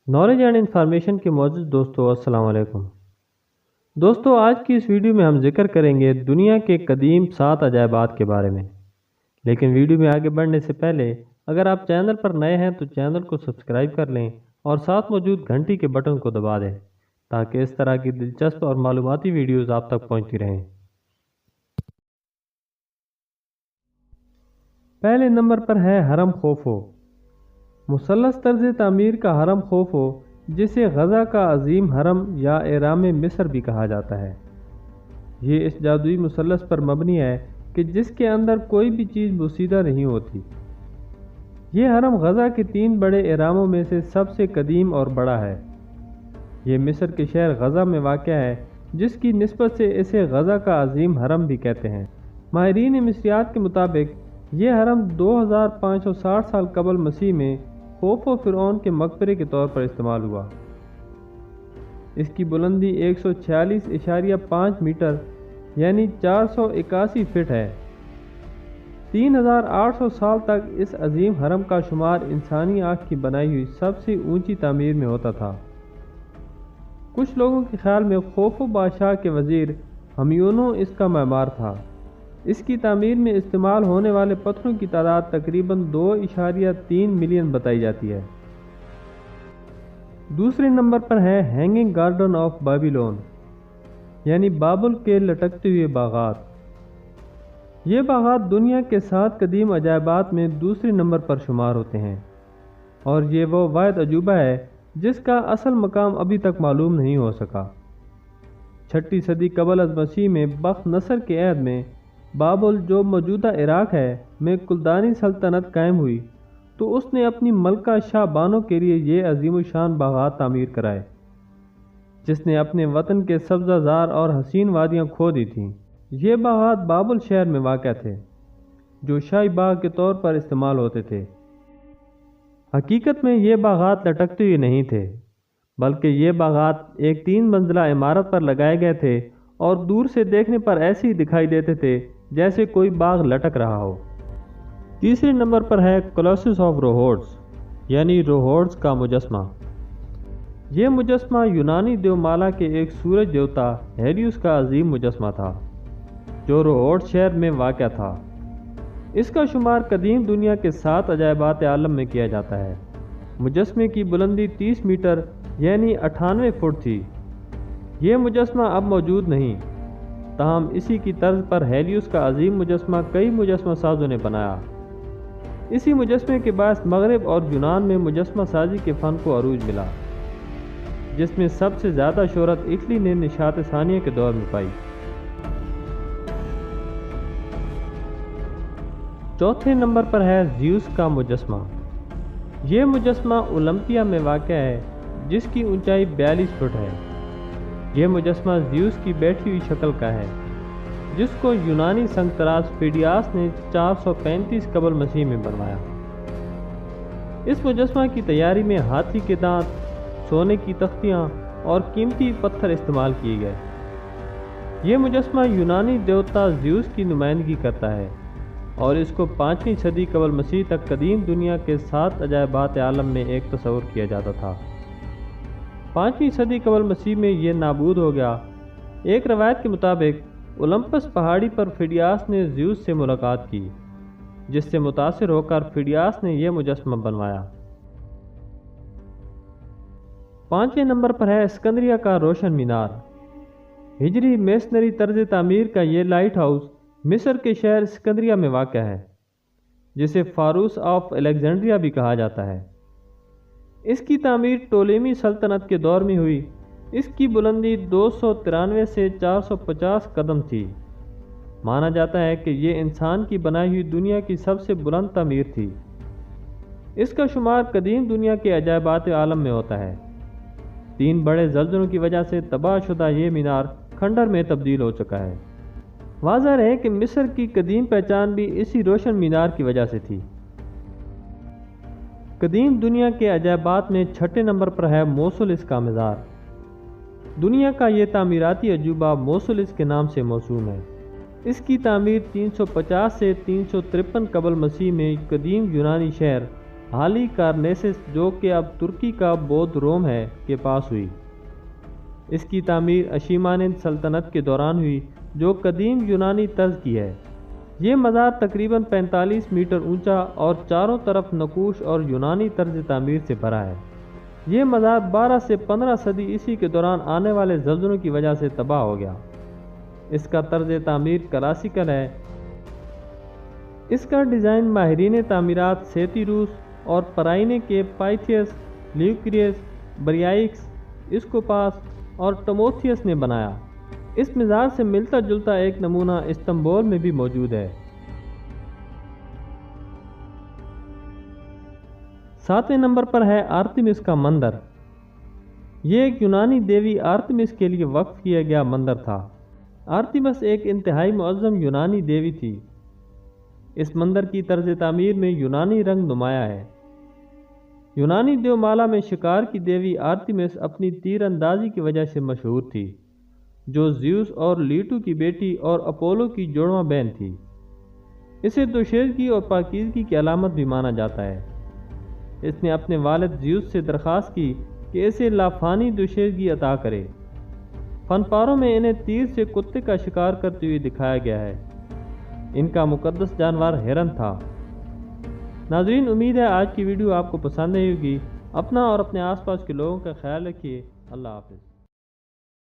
Knowledge and information کے معزز دوستو السلام علیکم۔ دوستو آج کی اس ویڈیو میں ہم ذکر کریں گے دنیا کے قدیم 7 عجائبات کے بارے میں۔ لیکن ویڈیو میں آگے بڑھنے سے پہلے اگر آپ چینل پر نئے ہیں تو چینل کو سبسکرائب کر لیں اور ساتھ موجود گھنٹی کے بٹن کو دبا دیں تاکہ اس طرح کی دلچسپ اور معلوماتی ویڈیوز آپ تک پہنچتی رہیں۔ پہلے نمبر پر ہے ہرم خوفو۔ مثلث طرز تعمیر کا ہرم خوفو، جسے غزہ کا عظیم حرم یا اہرام مصر بھی کہا جاتا ہے، یہ اس جادوئی مثلث پر مبنی ہے کہ جس کے اندر کوئی بھی چیز بوسیدہ نہیں ہوتی۔ یہ حرم غزہ کے 3 بڑے اہراموں میں سے سب سے قدیم اور بڑا ہے۔ یہ مصر کے شہر غزہ میں واقع ہے، جس کی نسبت سے اسے غزہ کا عظیم حرم بھی کہتے ہیں۔ ماہرین مصریات کے مطابق یہ حرم 2560 سال قبل مسیح میں خوفو فرعون کے مقبرے کے طور پر استعمال ہوا۔ اس کی بلندی 146.5 میٹر یعنی 481 فٹ ہے۔ 3800 سال تک اس عظیم حرم کا شمار انسانی آنکھ کی بنائی ہوئی سب سے اونچی تعمیر میں ہوتا تھا۔ کچھ لوگوں کے خیال میں خوفو بادشاہ کے وزیر ہمیونو اس کا معمار تھا۔ اس کی تعمیر میں استعمال ہونے والے پتھروں کی تعداد تقریباً 2.3 ملین بتائی جاتی ہے۔ دوسرے نمبر پر ہے ہینگنگ گارڈن آف بابylon یعنی بابل کے لٹکتے ہوئے باغات۔ یہ باغات دنیا کے 7 قدیم عجائبات میں دوسرے نمبر پر شمار ہوتے ہیں، اور یہ وہ واحد عجوبہ ہے جس کا اصل مقام ابھی تک معلوم نہیں ہو سکا۔ 6 صدی قبل از مسیح میں بخت نصر کے عہد میں بابل، جو موجودہ عراق ہے، میں کلدانی سلطنت قائم ہوئی تو اس نے اپنی ملکہ شاہ بانو کے لیے یہ عظیم الشان باغات تعمیر کرائے، جس نے اپنے وطن کے سبزہ زار اور حسین وادیاں کھو دی تھیں۔ یہ باغات بابل شہر میں واقع تھے، جو شاہی باغ کے طور پر استعمال ہوتے تھے۔ حقیقت میں یہ باغات لٹکتے ہوئے نہیں تھے، بلکہ یہ باغات ایک 3 منزلہ عمارت پر لگائے گئے تھے اور دور سے دیکھنے پر ایسے ہی دکھائی دیتے تھے جیسے کوئی باغ لٹک رہا ہو۔ تیسرے نمبر پر ہے کولوسس آف روہوڈس یعنی روہوڈس کا مجسمہ۔ یہ مجسمہ یونانی دیومالا کے ایک سورج دیوتا ہیلیوس کا عظیم مجسمہ تھا، جو روہوڈس شہر میں واقع تھا۔ اس کا شمار قدیم دنیا کے 7 عجائبات عالم میں کیا جاتا ہے۔ مجسمے کی بلندی 30 میٹر یعنی 98 فٹ تھی۔ یہ مجسمہ اب موجود نہیں، تاہم اسی کی طرز پر ہیلیوس کا عظیم مجسمہ کئی مجسمہ سازوں نے بنایا۔ اسی مجسمے کے باعث مغرب اور یونان میں مجسمہ سازی کے فن کو عروج ملا، جس میں سب سے زیادہ شہرت اٹلی نے نشاط ثانیہ کے دور میں پائی۔ چوتھے نمبر پر ہے زیوس کا مجسمہ۔ یہ مجسمہ اولمپیا میں واقع ہے، جس کی اونچائی 42 فٹ ہے۔ یہ مجسمہ زیوس کی بیٹھی ہوئی شکل کا ہے، جس کو یونانی سنگ طراز فیڈیاس نے 435 قبل مسیح میں بنوایا۔ اس مجسمہ کی تیاری میں ہاتھی کے دانت، سونے کی تختیاں اور قیمتی پتھر استعمال کیے گئے۔ یہ مجسمہ یونانی دیوتا زیوس کی نمائندگی کرتا ہے اور اس کو 5ویں صدی قبل مسیح تک قدیم دنیا کے 7 عجائبات عالم میں ایک تصور کیا جاتا تھا۔ 5ویں صدی قبل مسیح میں یہ نابود ہو گیا۔ ایک روایت کے مطابق اولمپس پہاڑی پر فیڈیاس نے زیوس سے ملاقات کی، جس سے متاثر ہو کر فیڈیاس نے یہ مجسمہ بنوایا۔ 5ویں نمبر پر ہے اسکندریہ کا روشن مینار۔ ہجری میسنری طرز تعمیر کا یہ لائٹ ہاؤس مصر کے شہر اسکندریہ میں واقع ہے، جسے فاروس آف الیگزینڈریا بھی کہا جاتا ہے۔ اس کی تعمیر ٹولیمی سلطنت کے دور میں ہوئی۔ اس کی بلندی 293 سے 450 قدم تھی۔ مانا جاتا ہے کہ یہ انسان کی بنائی ہوئی دنیا کی سب سے بلند تعمیر تھی۔ اس کا شمار قدیم دنیا کے عجائبات عالم میں ہوتا ہے۔ 3 بڑے زلزلوں کی وجہ سے تباہ شدہ یہ مینار کھنڈر میں تبدیل ہو چکا ہے۔ واضح ہے کہ مصر کی قدیم پہچان بھی اسی روشن مینار کی وجہ سے تھی۔ قدیم دنیا کے عجائبات میں 6 نمبر پر ہے موسولس کا مزار۔ دنیا کا یہ تعمیراتی عجوبہ موسولس کے نام سے موسوم ہے۔ اس کی تعمیر 350 سے 353 قبل مسیح میں قدیم یونانی شہر حالی کارنیسس جو کہ اب ترکی کا بودھ روم ہے کے پاس ہوئی۔ اس کی تعمیر اشیمانند سلطنت کے دوران ہوئی جو قدیم یونانی طرز کی ہے۔ یہ مزار تقریباً 45 میٹر اونچا اور چاروں طرف نقوش اور یونانی طرز تعمیر سے بھرا ہے۔ یہ مزار 12 سے 15 صدی عیسوی کے دوران آنے والے زلزلوں کی وجہ سے تباہ ہو گیا۔ اس کا طرز تعمیر کلاسیکل ہے۔ اس کا ڈیزائن ماہرین تعمیرات سیتیروس اور پرائینے کے پائتھیس، لیوکریس، بریائکس، اسکوپاس اور ٹموتھیس نے بنایا۔ اس مزار سے ملتا جلتا ایک نمونہ استنبول میں بھی موجود ہے۔ 7ویں نمبر پر ہے آرتیمس کا مندر۔ یہ ایک یونانی دیوی آرتیمس کے لیے وقف کیا گیا مندر تھا۔ آرتیمس ایک انتہائی معظم یونانی دیوی تھی۔ اس مندر کی طرز تعمیر میں یونانی رنگ نمایاں ہے۔ یونانی دیومالا میں شکار کی دیوی آرتیمس اپنی تیر اندازی کی وجہ سے مشہور تھی، جو زیوس اور لیٹو کی بیٹی اور اپولو کی جڑواں بہن تھی۔ اسے دوشیزگی اور پاکیزگی کی علامت بھی مانا جاتا ہے۔ اس نے اپنے والد زیوس سے درخواست کی کہ اسے لافانی دوشیزگی عطا کرے۔ فن پاروں میں انہیں تیر سے کتے کا شکار کرتے ہوئے دکھایا گیا ہے۔ ان کا مقدس جانور ہرن تھا۔ ناظرین، امید ہے آج کی ویڈیو آپ کو پسند آئی ہوگی۔ اپنا اور اپنے آس پاس کے لوگوں کا خیال رکھیے۔ اللہ حافظ۔